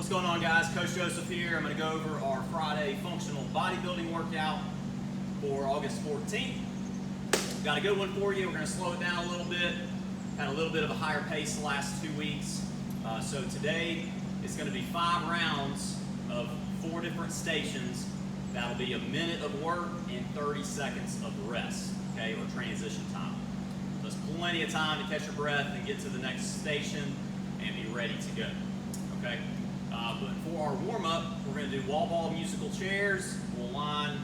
What's going on, guys? Coach Joseph here. I'm going to go over our Friday functional bodybuilding workout for August 14th. Got a good one for you. We're going to slow it down a little bit. Had a little bit of a higher pace the last 2 weeks. So today it's going to be 5 rounds of 4 different stations. That'll be a minute of work and 30 seconds of rest, okay, or transition time. So there's plenty of time to catch your breath and get to the next station and be ready to go, okay? But for our warm-up, we're going to do wall ball musical chairs. We'll line,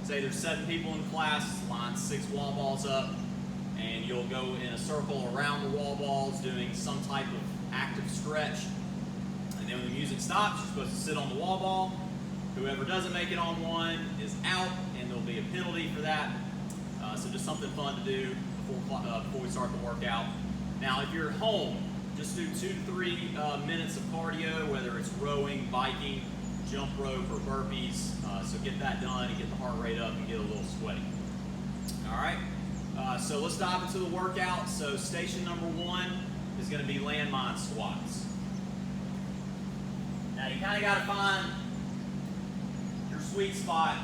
say there's 7 people in class, line 6 wall balls up, and you'll go in a circle around the wall balls doing some type of active stretch. And then when the music stops, you're supposed to sit on the wall ball. Whoever doesn't make it on one is out, and there'll be a penalty for that. So just something fun to do before we start the workout. Now, if you're at home, just do 2 to 3 minutes of cardio, whether it's rowing, biking, jump rope, or burpees. So get that done and get the heart rate up and get a little sweaty. All right, so let's dive into the workout. So station number 1 is going to be landmine squats. Now you kind of got to find your sweet spot,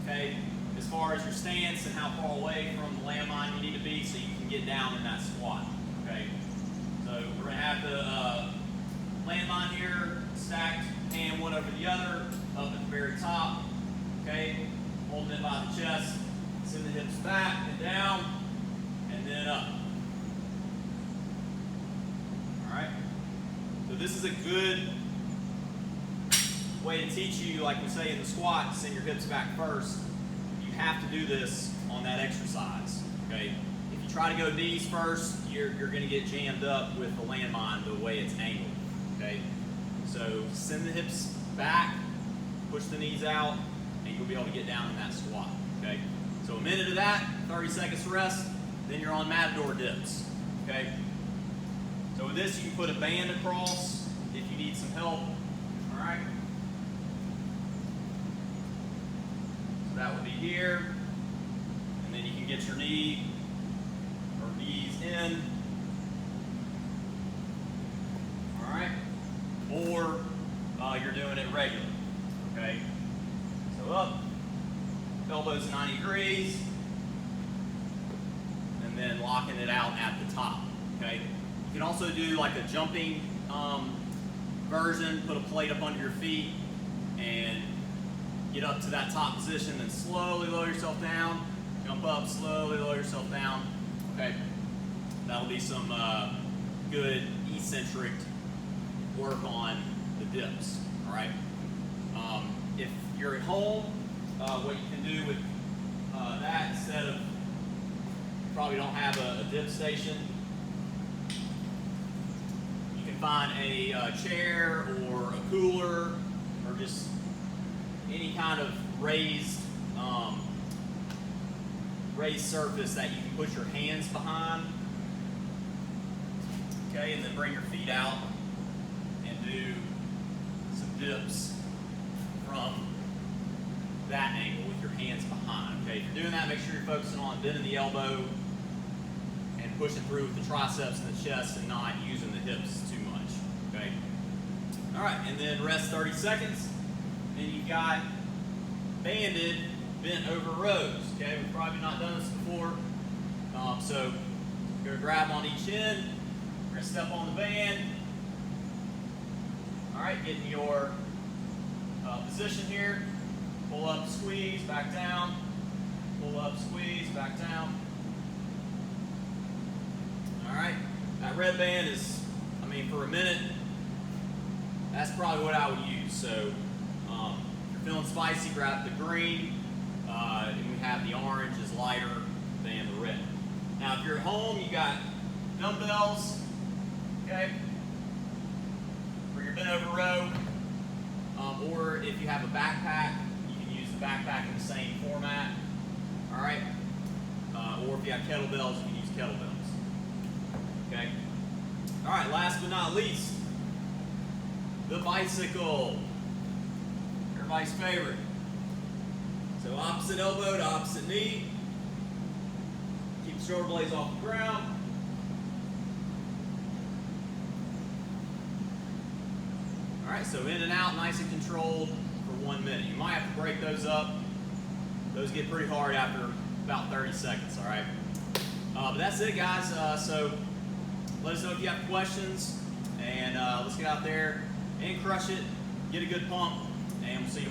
okay, as far as your stance and how far away from the landmine you need to be so you can get down in that squat, okay. So we're going to have the landmine here stacked, hand one over the other, up at the very top, okay, holding it by the chest, send the hips back and down, and then up. All right, so this is a good way to teach you, like we say in the squat, send your hips back first. You have to do this on that exercise, okay? If you try to go knees first, you're going to get jammed up with the landmine the way it's angled, okay? So send the hips back, push the knees out, and you'll be able to get down in that squat, okay? So a minute of that, 30 seconds rest, then you're on Matador dips, okay? So with this, you can put a band across if you need some help, all right? So that would be here, and then you can get your knee or knees in, all right? Or you're doing it regular, okay? So up, elbows 90 degrees, and then locking it out at the top, okay? You can also do like a jumping version, put a plate up under your feet, and get up to that top position, then slowly lower yourself down, jump up, slowly lower yourself down, okay? That'll be some good eccentric work on the dips, all right? If you're at home, what you can do with that, instead of, you probably don't have a dip station, you can find a chair or a cooler or just any kind of raised surface that you can put your hands behind, okay, and then bring your feet out and do some dips from that angle with your hands behind, okay. If you're doing that, make sure you're focusing on bending the elbow and pushing through with the triceps and the chest and not using the hips too much, okay. All right, and then rest 30 seconds. Then you've got banded bent over rows, okay. We've probably not done this before. So you're gonna grab on each end, we're gonna step on the band. All right, get in your position here. Pull up, squeeze, back down. Pull up, squeeze, back down. All right, that red band is, I mean, for a minute, that's probably what I would use. So if you're feeling spicy, grab the green, and we have the orange is lighter than the red. Now, if you're at home, you got dumbbells, okay, for your bent over row, or if you have a backpack, you can use the backpack in the same format, all right, or if you have kettlebells, you can use kettlebells, okay. All right, last but not least, the bicycle, everybody's favorite. So opposite elbow to opposite knee, keep the shoulder blades off the ground. right, so in and out, nice and controlled for 1 minute. You might have to break those up. Those get pretty hard after about 30 seconds, all right? But that's it, guys. So let us know if you have questions, and let's get out there and crush it, get a good pump, and we'll see you